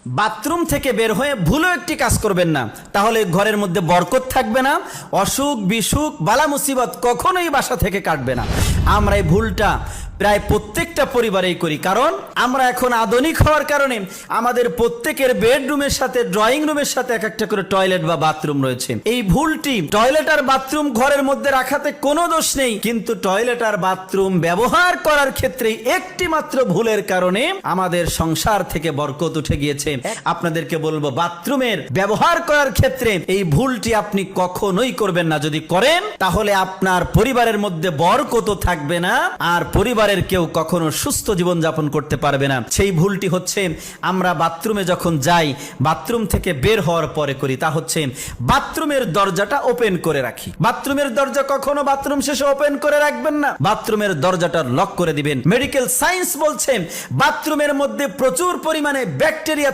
Bathroom থেকে বের হয়ে ভুলও একটি কাজ করবেন না, তাহলে ঘরের মধ্যে বরকত থাকবে না, অসুখ বিসুখ বালা মুসিবত কখনোই বাসা থেকে কাটবে না। আমরা এই ভুলটা প্রায় প্রত্যেকটা পরিবারেই করি, কারণ আমরা এখন আধুনিক হওয়ার কারণে আমাদের প্রত্যেকের বেডরুমের সাথে ড্রয়িং রুমের সাথে এক একটা করে টয়লেট বা বাথরুম রয়েছে। এই ভুলটি, টয়লেট আর বাথরুম ঘরের মধ্যে রাখাতে কোনো দোষ নেই, কিন্তু টয়লেট আর বাথরুম ব্যবহার করার ক্ষেত্রে একটি মাত্র ভুলের কারণে আমাদের সংসার থেকে বরকত উঠে গিয়েছে। আপনাদেরকে বলবো, বাথরুমের ব্যবহার করার ক্ষেত্রে এই ভুলটি আপনি কখনোই করবেন না। যদি করেন তাহলে আপনার পরিবারের মধ্যে বরকত থাকবে না, আর পরিবারের কেউ কখনো সুস্থ জীবন যাপন করতে পারবে না। সেই ভুলটি হচ্ছে, আমরা বাথরুমে যখন যাই, বাথরুম থেকে বের হওয়ার পরে করি, তা হচ্ছে বাথরুমের দরজাটা ওপেন করে রাখি। বাথরুমের দরজা কখনো বাথরুম শেষে ওপেন করে রাখবেন না, বাথরুমের দরজাটা লক করে দিবেন। মেডিকেল সায়েন্স বলছে বাথরুমের মধ্যে প্রচুর পরিমাণে ব্যাকটেরিয়া